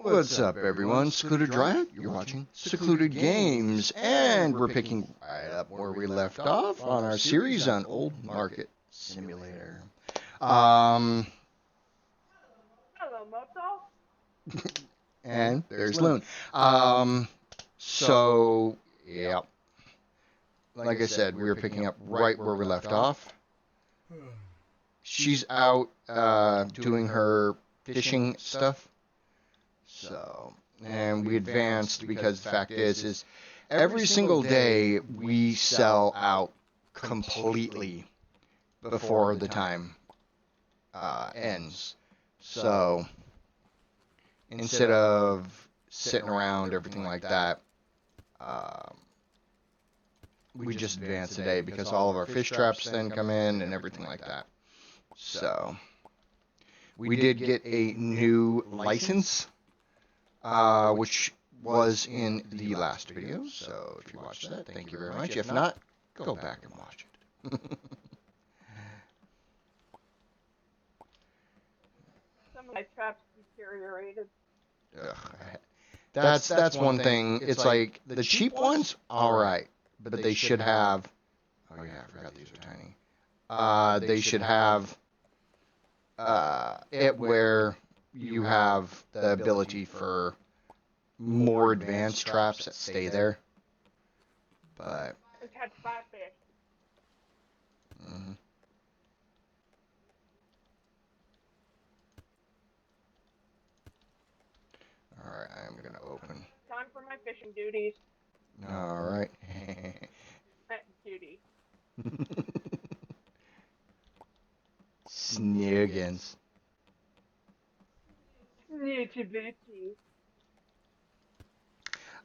What's up, everyone? Secluded Riot. You're watching Secluded Games, and we're picking right up where we left off on our series on Old Market Simulator. Hello, Moto. And there's Lune. So, yeah. Like I said, we were picking up right where we left off. She's out doing her fishing stuff. So, and we advanced because the fact is every single day we sell out completely before the time ends. So, instead of sitting around, everything like that, we just advance today because all of our fish traps then come in and everything like that. So, we did get a new license. Which was in the last video, so if you watched that, thank you very much. If not, go back and watch it. Some of my traps deteriorated. Ugh. That's one thing. It's like, the cheap ones, alright, but they should have... Oh yeah, I forgot these are tiny. They should have it where you have the ability for more advanced traps that stay there. But We catch flatfish. Alright, I'm gonna open. Time for my fishing duties. Alright. Duty. Sniggins. Nitty bitty.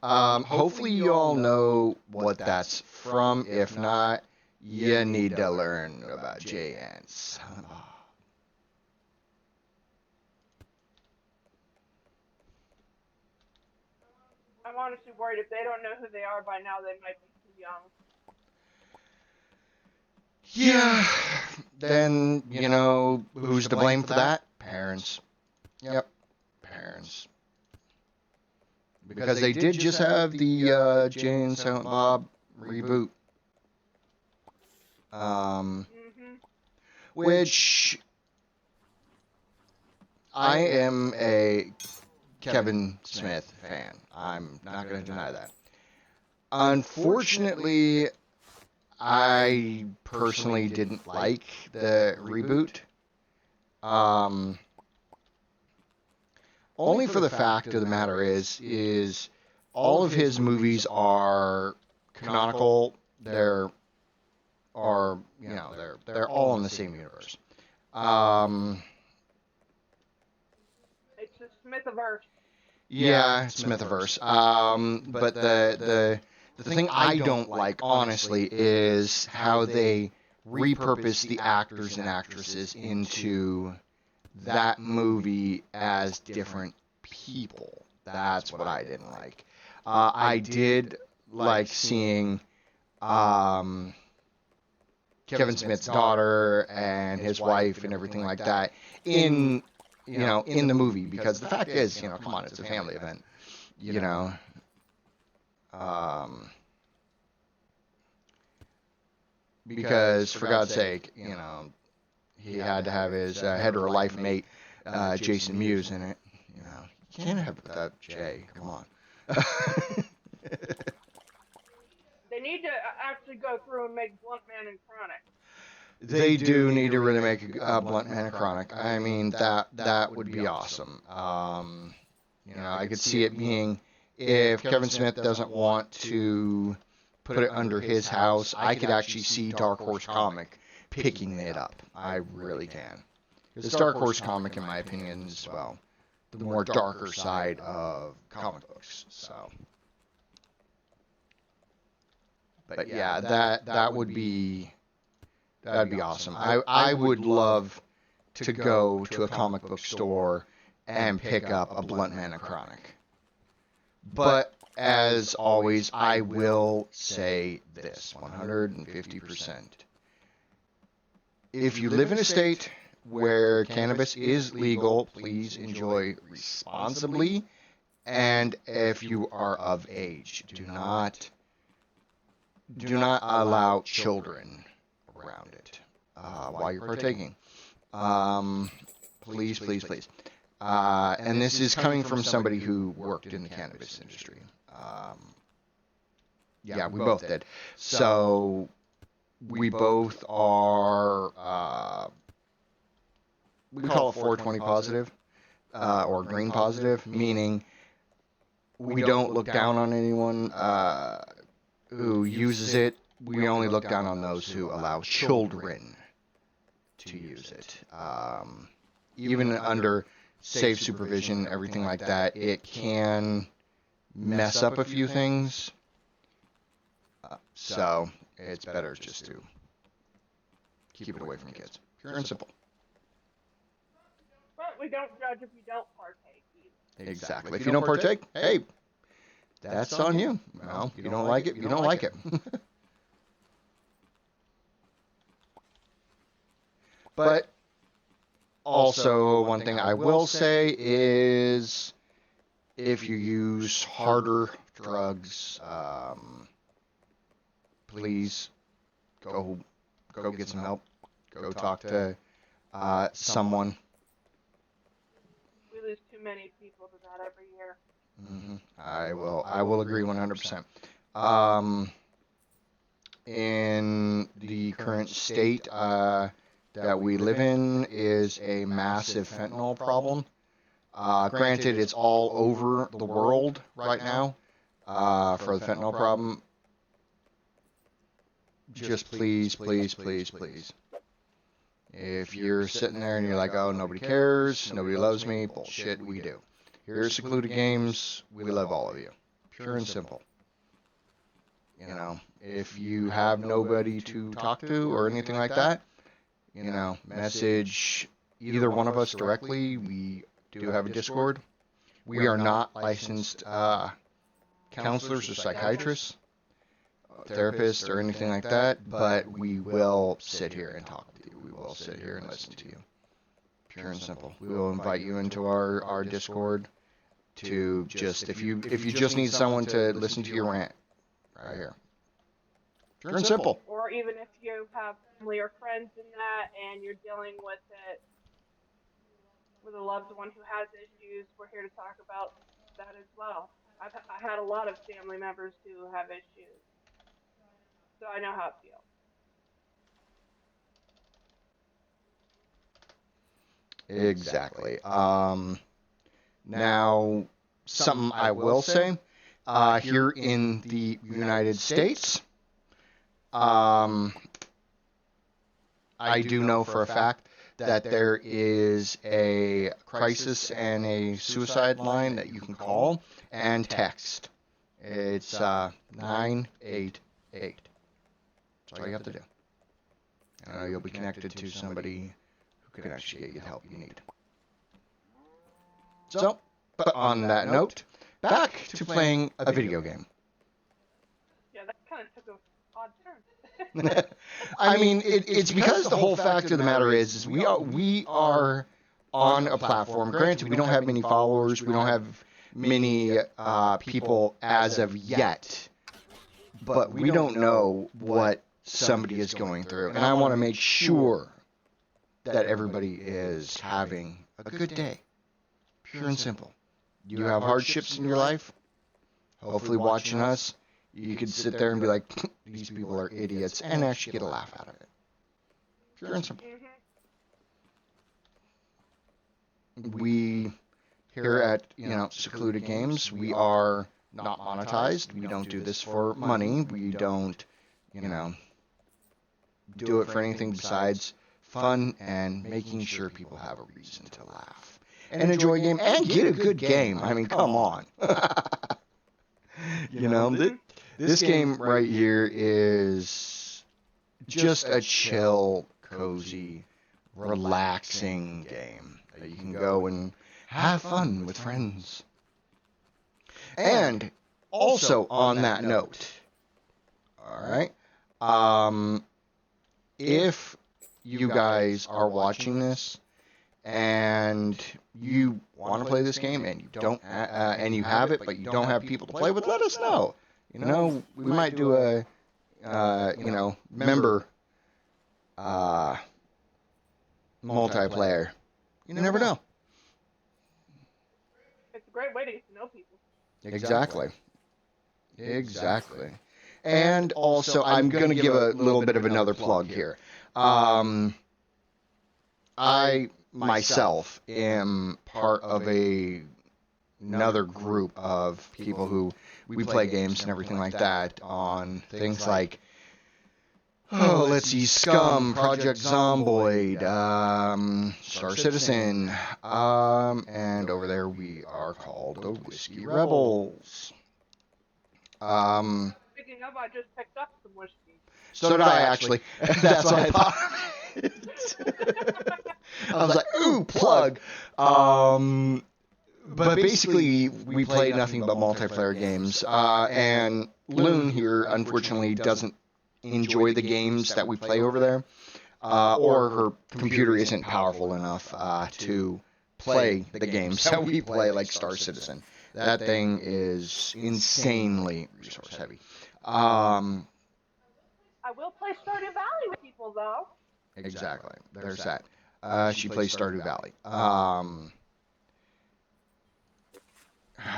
Hopefully you all know what that's from. If not, you need to learn about J-Ants. I'm honestly worried if they don't know who they are by now, they might be too young. Yeah, then, you know, who's to blame for that? Parents. Yep, parents. Because they did just have the Jay and Silent Bob reboot. Which I am a Kevin Smith fan. I'm not going to deny that. Unfortunately, I personally didn't like the reboot. Only for the fact of the matter is all of his movies are canonical. They're all in the same universe. It's the Smithiverse. Yeah, Smithiverse. But the thing I don't like, honestly, is how they repurpose the actors and actresses into that movie as different people. That's what I didn't like. I did like seeing Kevin Smith's daughter and his wife and everything like that in the movie, because the fact is, come on, it's a family event, because for God's sake, he had to have his head of life mate, Jason Mewes, in it. You can't have it without Jay. Come on. They need to actually go through and make Blunt Man and Chronic. They do need to really make a Blunt Man and Chronic. I mean, that would be awesome. I could see it being, if Kevin Smith doesn't want to put it under his house, I could actually see Dark Horse Comic picking it up. I really can. Because Dark Horse Comic, in my opinion, is, well, the more darker side of comic books. So, but yeah, that'd be awesome. I would love to go to a comic book store and pick up a Blunt Man and Chronic. But as always, I will say this 150%. If you live in a state where cannabis is legal, please enjoy responsibly And if you are of age, do not allow children around it while you're partaking. Please, please, please. And this is coming from somebody who worked in the cannabis industry. Yeah, we both did. So we both are, we call it 420 positive, or green positive, meaning we don't look down on anyone who uses it. We only look down on those who allow children to use it. Even under safe supervision, everything like that, it can mess up a few things. So it's better just to keep it away from kids. Pure and simple. But we don't judge if you don't partake either. Exactly. If you don't partake, hey, that's on you. Well, if you don't like it, you don't like it. But also, one thing I will say is if you use harder drugs, please go get some help. Go talk to someone. We lose too many people to that every year. I will agree 100%. In the current state that we live in is a massive fentanyl problem. Granted, it's all over the world right now for the fentanyl problem. Just please, please, please, please. If you're sitting there and you're like, oh, nobody cares, nobody loves me, bullshit, we do. Here at Secluded Games, we love all of you. Pure and simple. You know, if you have nobody to talk to or anything like that, you know, message either one of us directly. We do have a Discord. We are not licensed counselors or psychiatrists, therapists, or anything like that, but we will sit here and talk with you. We will sit here and listen to you. Pure and simple. We will invite you into our Discord to just, if you just need someone to listen to your rant, right here. Pure and simple. Or even if you have family or friends in that and you're dealing with it with a loved one who has issues, we're here to talk about that as well. I had a lot of family members who have issues, so I know how it feels. Exactly. Now, something I will say, here in the United States, I do know for a fact that there is a crisis and a suicide line that you can call and text. It's 988. That's all you have to do. You'll be connected to somebody who can actually get you the help you need. So, but on that note, back to playing a video game. Yeah, that kind of took a odd turn. I mean, it's because the whole fact of the matter is we are on a platform. Granted, we don't have many followers. We don't have many people as of yet. But we don't know what somebody is going through. And I want to make sure that everybody is having a good day. Pure and simple. You have hardships in your life. Hopefully watching us, you could sit there and be like, these people are idiots, and actually get a laugh out of it. Pure and simple. We, here at, Secluded Games, we are not monetized. We don't do this for money. We don't, do it for anything besides fun and making sure people have a reason to laugh and enjoy a game and get a good game. I mean, come on. This game right here is just a chill, cozy, relaxing game that you can go and have fun with friends. And also on that note, all right, if you guys are watching this and you want to play this game and you don't, and you have it, but you don't have people to play with, let us know. You know, we might do a, member multiplayer. You never know. It's a great way to get to know people. Exactly. And also, I'm going to give a little bit of another plug here. I myself am part of another group of people who we play games and everything like that on things like, let's see, Scum, Project Zomboid, Star Citizen, and over there we are called the Whiskey Rebels. Speaking of, I just picked up some whiskey. So did I, actually. That's what I thought. I was like, ooh, plug. But basically, we play nothing but multiplayer games. And Lune here, unfortunately, doesn't enjoy the games that we play over there. Or her computer isn't powerful enough to play the games that we play, like Star Citizen. That thing is insanely resource heavy. I will play Stardew Valley with people, though. Exactly. There's that. She plays Stardew Valley.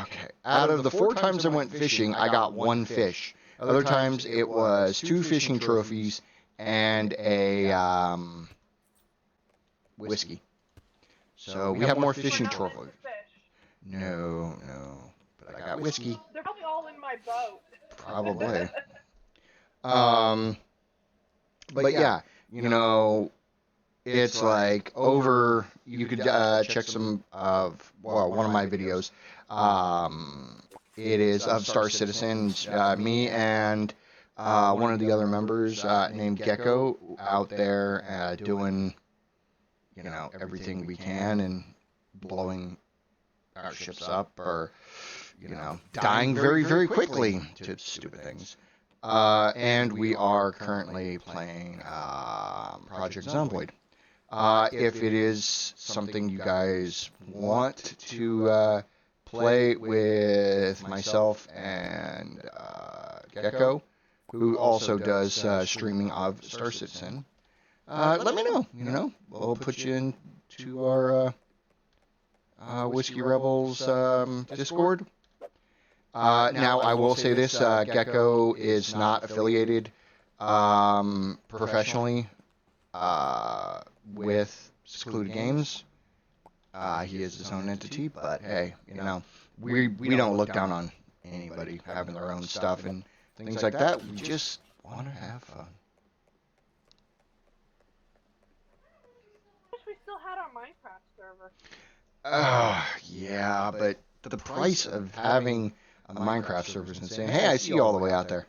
Okay. Out of the 4 times I went fishing, I got 1 fish. Other times it was 2 fishing trophies and a whiskey. So we have more fishing trophies. No. But I got whiskey. They're probably all in my boat. Probably. But yeah, it's like over. You could check some of one of my videos. It is of Star Citizen. Me and one of the other members named Gecko out there doing everything we can and blowing our ships up or dying very, very quickly to stupid things. And we are currently playing Project Zomboid. If it is something you guys want to play with myself and Gecko, who also does streaming of Star Citizen, let me know. We'll put you into our Whiskey Rebels Discord. Now, I will say this, Gecko is not affiliated professionally with Secluded Games. He is his own entity, but hey, we don't look down on anybody having their own stuff and things like that. We just want to have fun. I wish we still had our Minecraft server. Yeah, but the price of having a Minecraft server is insane. Hey, I see you all the way out there.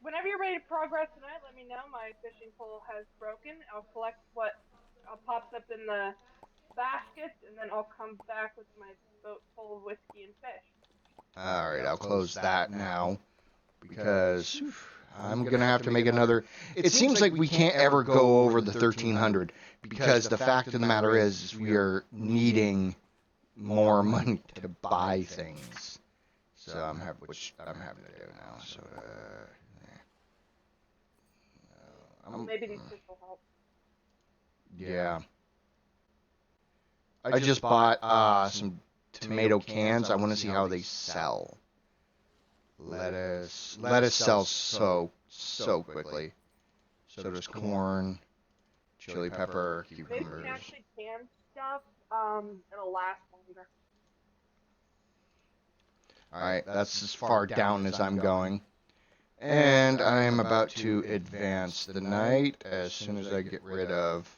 Whenever you're ready to progress tonight, let me know. My fishing pole has broken. I'll collect what pops up in the baskets, and then I'll come back with my boat full of whiskey and fish. Alright, I'll close that now, because I'm going to have to make another. It seems like we can't ever go over the 1,300, because the fact of the matter is we are needing more money to buy things. So I'm having to do now. So maybe these fish will help. Yeah. I just bought some tomato cans. I want to see how they sell. Lettuce sells so quickly. So does corn, chili pepper, cucumbers. Maybe we can actually can stuff. It'll last longer. Alright, that's as far down as I'm going. And I'm about to advance the night as soon as I get rid of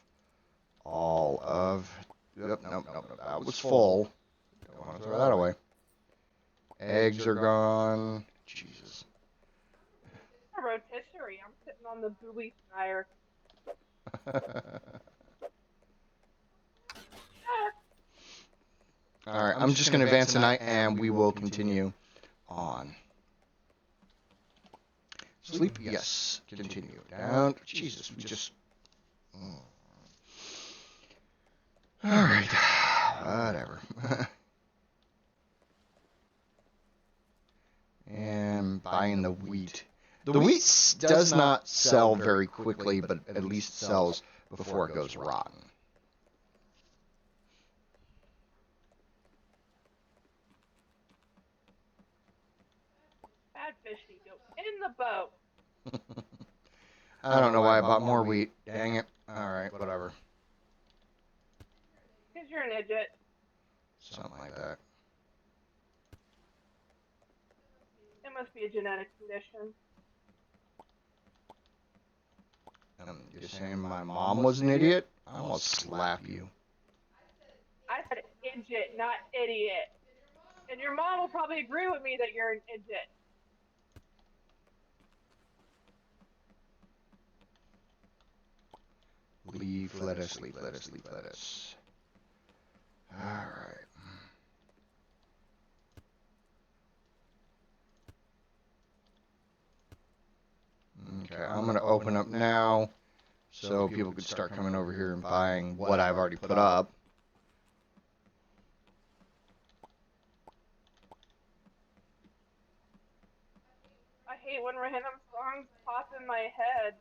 all of... Nope, that was full. Don't want to throw that away. Eggs are gone. Jesus. A rotisserie. I'm sitting on the buoy fire. Alright, I'm just going to advance the night and we will continue on. Sleep? Yes. Continue. Down. Jesus, we just... All right. Whatever. And buying the wheat. The wheat does not sell very quickly, but at least sells before it goes rotten. Bad fish need to go in the boat. I don't know why I bought more wheat. Dang it. All right, whatever. Because you're an idiot. Something like that. It must be a genetic condition. You're saying my mom was an idiot? I almost slap you. I said idiot, not idiot. And your mom will probably agree with me that you're an idiot. Leave, let us, leave, let us, leave, let us. Alright. Okay, I'm going to open up now so people could start coming over here and buying what I've already put up. I hate when random songs pop in my head.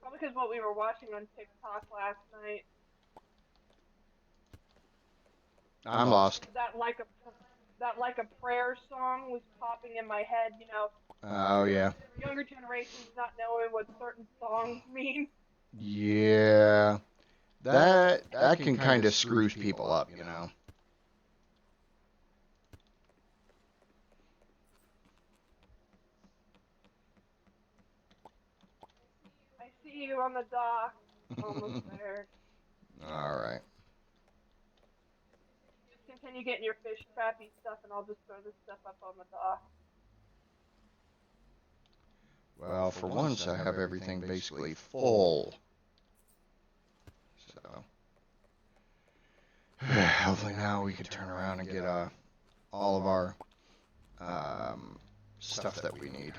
Probably because what we were watching on TikTok last night. I'm lost. That like a prayer song was popping in my head, you know. Oh, yeah. Younger generations not knowing what certain songs mean. Yeah. That can kind of screw people up, you know. I see you on the dock. Almost there. Alright. Just continue getting your fish trappy stuff and I'll just throw this stuff up on the dock. Well, for once, I have everything basically full. So, hopefully now we can turn around and get all of our stuff that we need.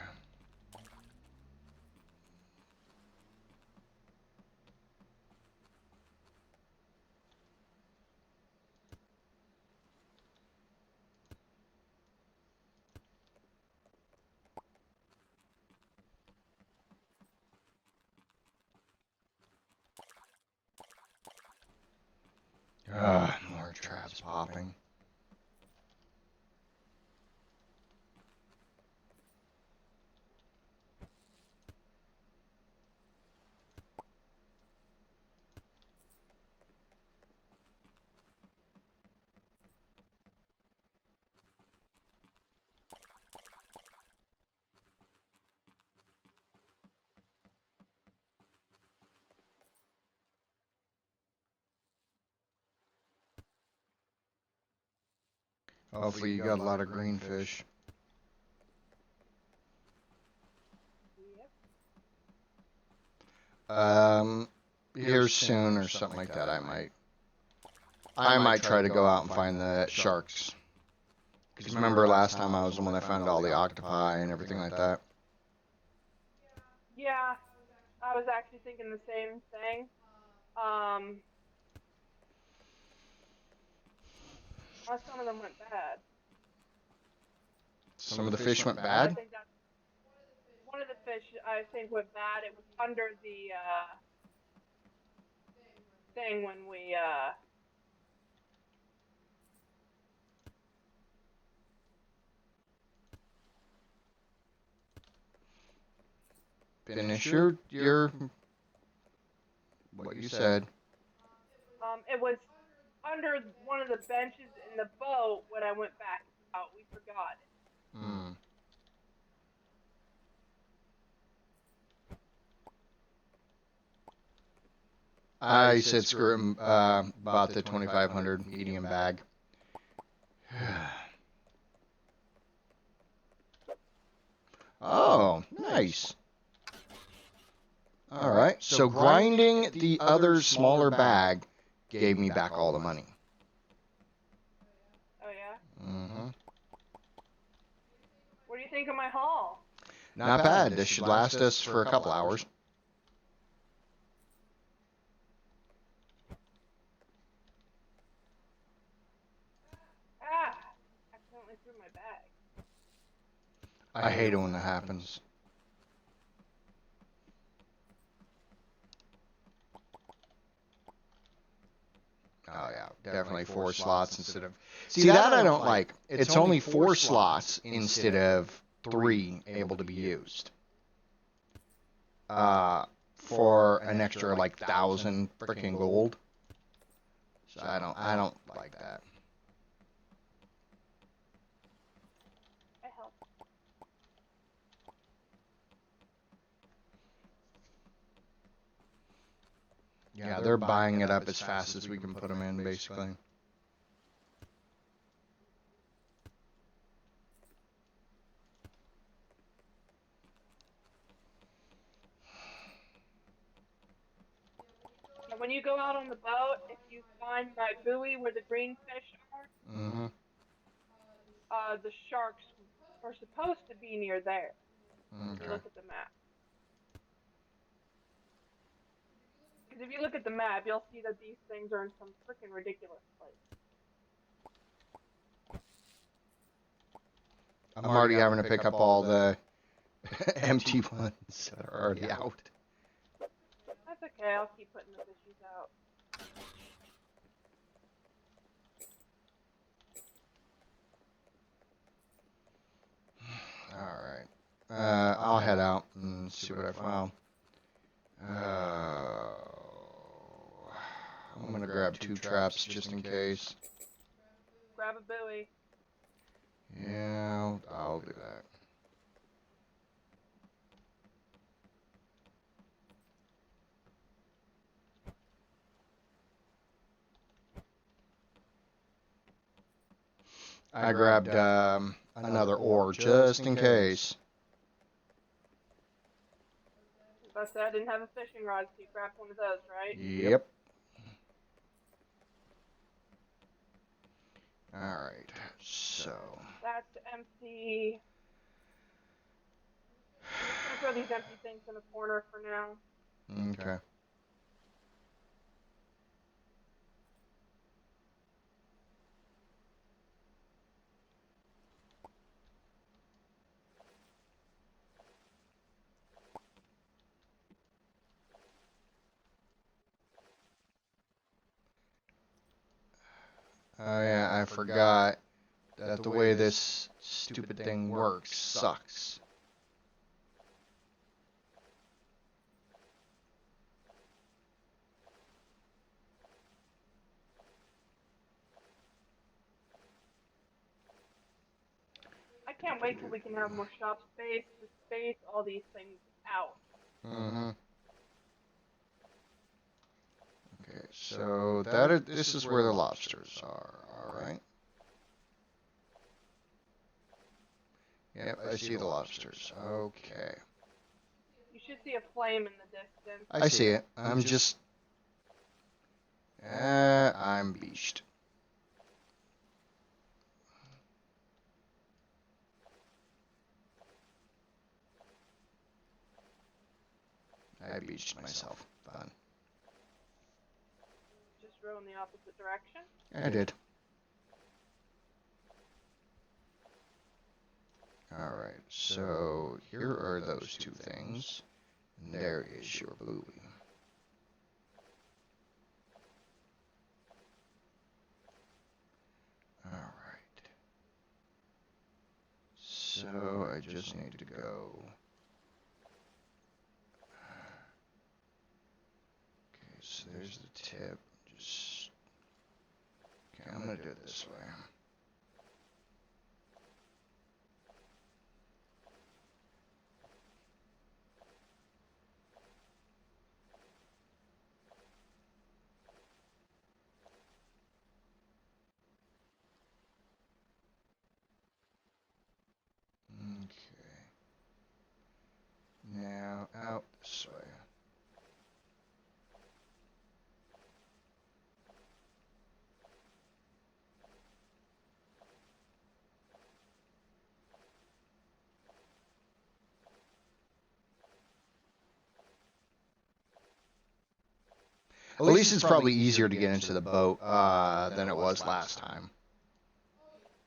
More traps popping. Hopefully you got a lot of green fish. Here soon or something like that. I might try to go out and find the sharks. Because remember last time I was the one that found all the octopi and everything like that. Yeah, I was actually thinking the same thing. Some of them went bad. Some of the fish went bad? I think that's one of the fish I think went bad. It was under the thing when we finish your what you said. it was under one of the benches in the boat when I went back out. We forgot it. Hmm. I said screw him about the 2,500 medium bag. Oh, nice. All right, so grinding the other smaller bag gave me back all the money. Oh yeah. Mm-hmm. What do you think of my haul? Not bad. This should last us for a couple hours. through my bag. I hate it when that happens. Oh yeah, definitely 4 slots instead of... See, that I don't like. It's only 4 slots instead of 3 able to be used. For an extra like 1,000 freaking gold. So I don't like that. I help. Yeah, they're buying it up as fast as we can put them in, basically. And when you go out on the boat, if you find my buoy where the green fish are, Mm-hmm. the sharks are supposed to be near there. If you Okay. look at the map. Because if you look at the map, you'll see that these things are in some freaking ridiculous place. I'm already having to pick up all the empty ones that are already out. That's okay, I'll keep putting the fishies out. Alright. I'll head out and see what I found. I'm gonna grab 2 traps just in case. Grab a buoy. Yeah, I'll do that. I grabbed another ore just in case. But I didn't have a fishing rod, so you grabbed one of those, right? Yep. Alright, so... That's empty. I'm just gonna throw these empty things in a corner for now. Okay. Oh yeah, I forgot that the way this stupid thing works sucks. I can't wait till we can have more shop space to space all these things out. Mm-hmm. Okay, so this is where the lobsters are, alright? Yep, I see the lobsters. Okay. You should see a flame in the distance. I see it. I'm just... I'm beached. I beached myself. Fun. Just row in the opposite direction. I did. Alright, so here are those 2 things. And there is your buoy. Alright. So I just need to go... Okay, so there's the tip. Just... Okay, I'm gonna do it this way. Okay. Now out this way. At least it's probably easier to get into the boat than it was last time.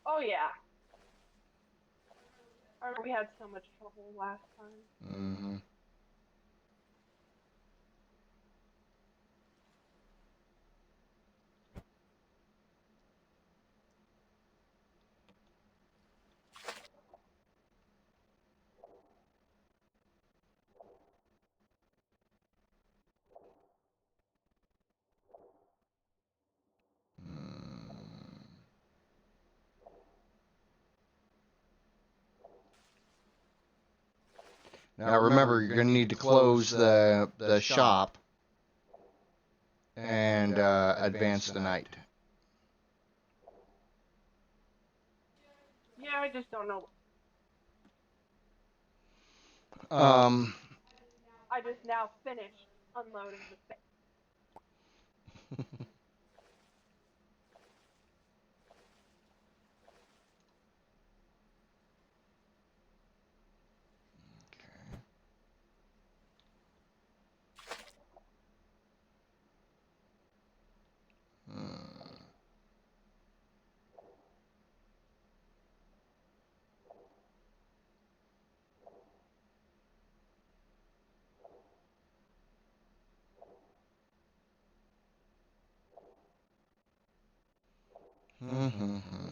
Oh yeah. We had so much trouble last time. Mm-hmm. Now remember, you're going to need to close the shop and advance the knight. Yeah, I just don't know. I just now finished unloading the thing.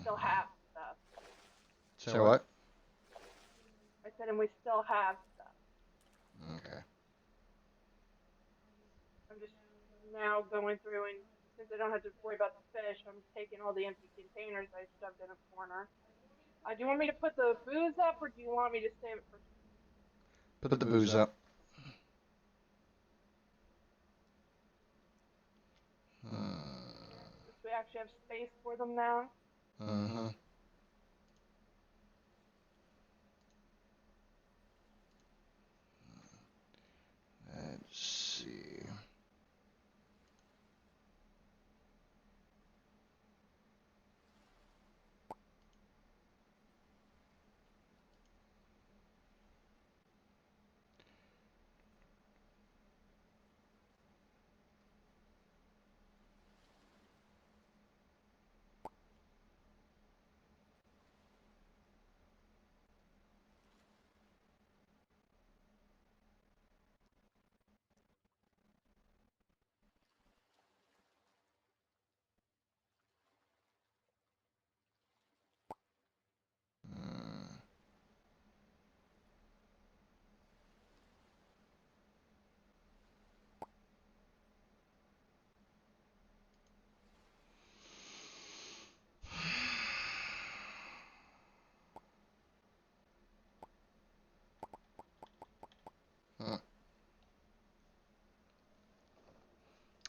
Still have stuff. So what? I said, and we still have stuff. Okay. I'm just now going through, and since I don't have to worry about the fish, I'm taking all the empty containers I shoved in a corner. Do you want me to put the booze up, or do you want me to save it for? Put the booze up. Since we actually have space for them now. Mm-hmm. Let's see.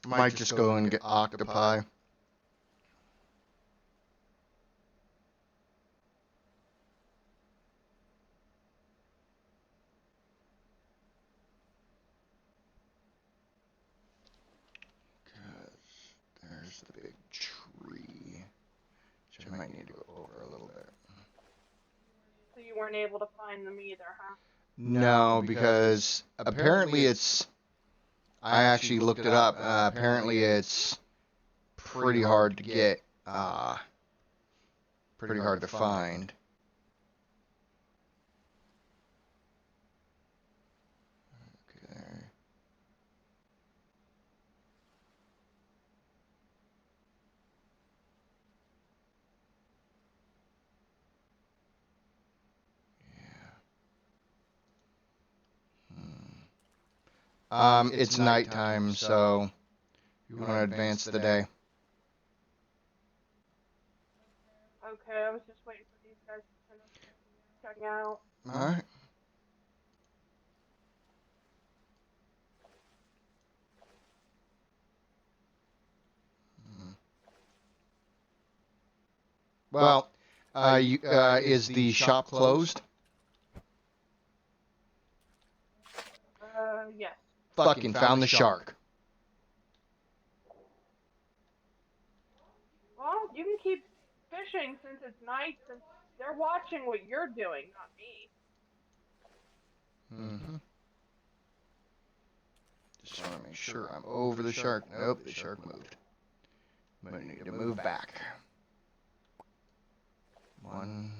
Might just go and get octopi. There's the big tree, which I might need to go over a little bit. So you weren't able to find them either, huh? No, because apparently it's. I actually looked it up. Apparently it's pretty hard to get. Pretty hard to find. Okay. It's nighttime, so you want to advance the day. Okay, I was just waiting for these guys to finish checking out. All right. Well, is the shop closed? Yes. Fucking found the shark. Well, you can keep fishing since it's night, since they're watching what you're doing, not me. Mm-hmm. Just want to make sure I'm over the shark. Nope, the shark moved. I'm going to need to move back. 1,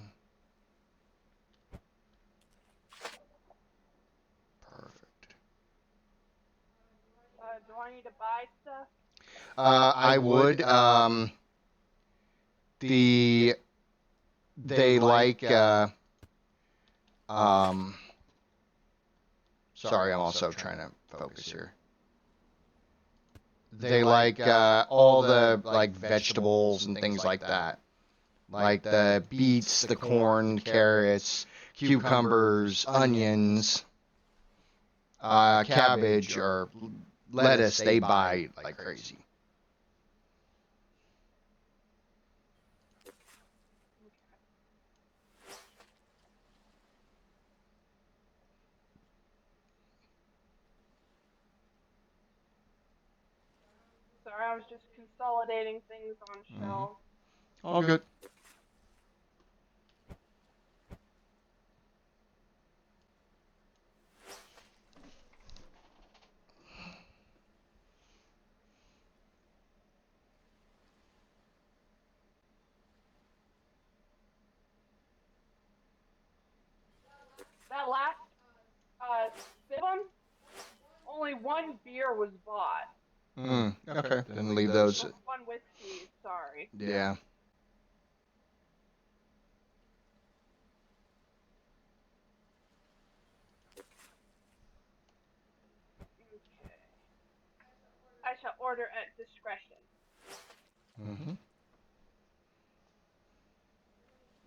want you to buy stuff? I would. They like. Sorry, I'm also trying to focus here. They like all the like vegetables and things like that, like the beets, the corn, carrots, cucumbers, onions, cabbage, or lettuce. They buy like crazy. Sorry, I was just consolidating things on shelves. All good. That last sibum, only one beer was bought. Okay. Then leave those. One whiskey, sorry. Yeah. Okay. I shall order at discretion.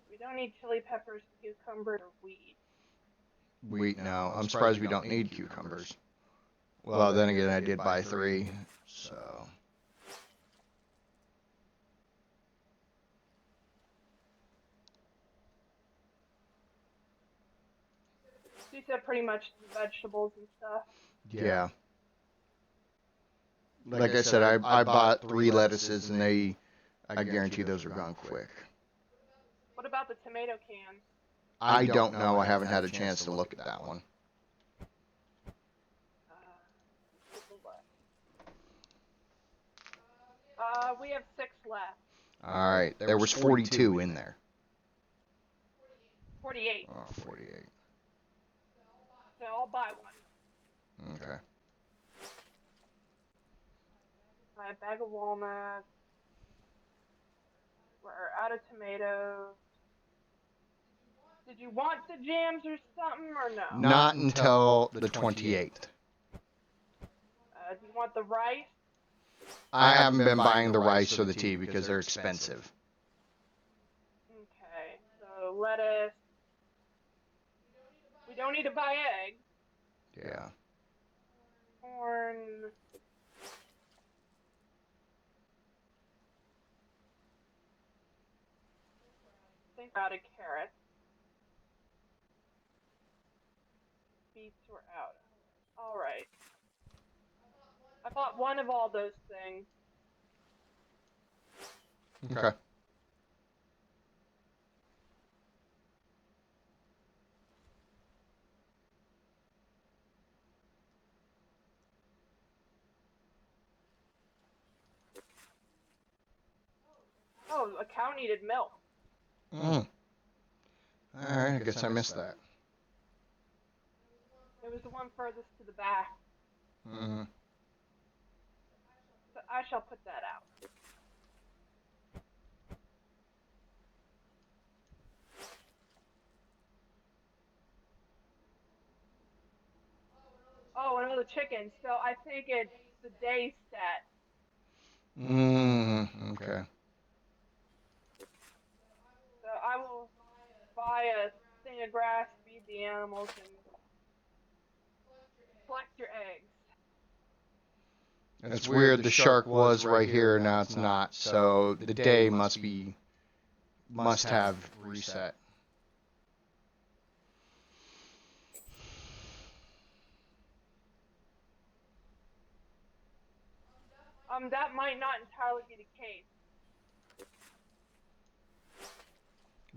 We don't need chili peppers, cucumbers, or wheat. Wheat, no. I'm surprised we don't need cucumbers. Well, then again, I did buy 3, so. She said pretty much vegetables and stuff. Yeah. Like I said, I bought 3 lettuces, and I guarantee those are gone quick. What about the tomato can? I don't know. I haven't had a chance to look at that one. We have 6 left. All right. There was 42 in there. 48. Oh, 48. So I'll buy one. Okay. Buy a bag of walnuts. We're out of tomatoes. Did you want the jams or something, or no? Not until the 28th. Do you want the rice? I haven't been buying the rice or the tea because they're expensive. Okay, so lettuce. We don't need to buy eggs. Yeah. Corn. I think we're out of carrots. Beets were out. All right. I bought one of all those things. Okay. Oh, a cow needed milk. All right. I guess I missed that. It was the one furthest to the back. So I shall put that out. Oh, another chicken. So I think it's the day set. Okay. So I will buy a thing of grass, feed the animals, and collect your eggs. It's weird. The shark was right here, now it's not. So the day must have reset. That might not entirely be the case.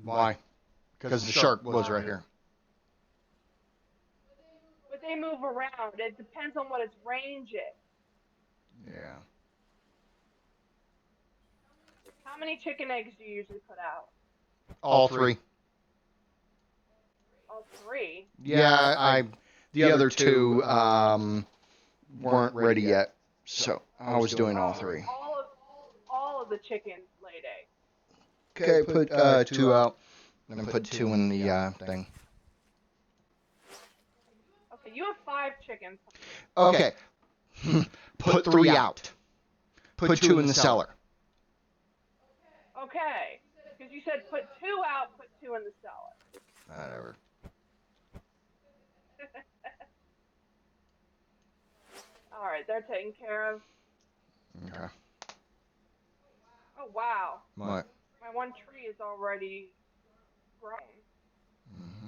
Why? Because the shark was right here. But they move around. It depends on what its range is. Yeah. How many chicken eggs do you usually put out? All 3. All 3? Yeah, the other 2 weren't ready yet, So I was doing all Oh, three. all of the chickens laid eggs. Okay, put 2 out, and then put 2 in the thing. Okay, you have 5 chickens. Okay, put 3 out. Put 2 in the cellar. Okay, because you said put 2 out, put 2 in the cellar. Whatever. All right, they're taken care of. Okay. Oh wow. What? My one tree is already grown. Mm-hmm.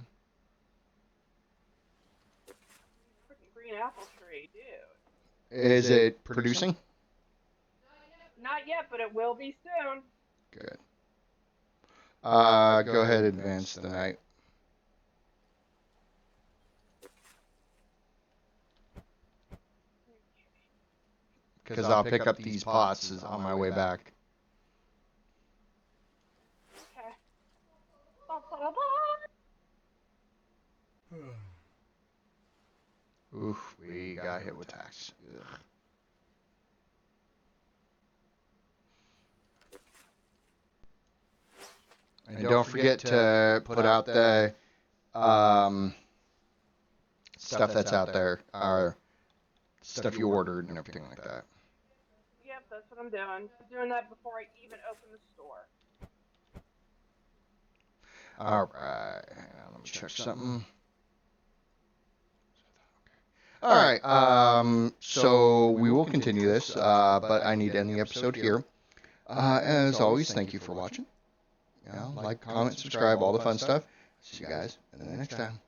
Freaking green apple tree, dude. Is it producing? Not yet, but it will be soon. Good. Go ahead, advance the night. Because I'll pick up these pots on my way back. Okay. Ba, ba, ba, ba. Oof, we got hit with tax. Ugh. And don't forget to put out the stuff that's out there, or stuff you ordered and everything like that. Yep, that's what I'm doing. I'm doing that before I even open the store. Alright, let me check something. Alright, so we will continue this, but I need to end the episode here. As always, thank you for watching. Like, comment, subscribe, all the fun stuff. See you guys in the next time.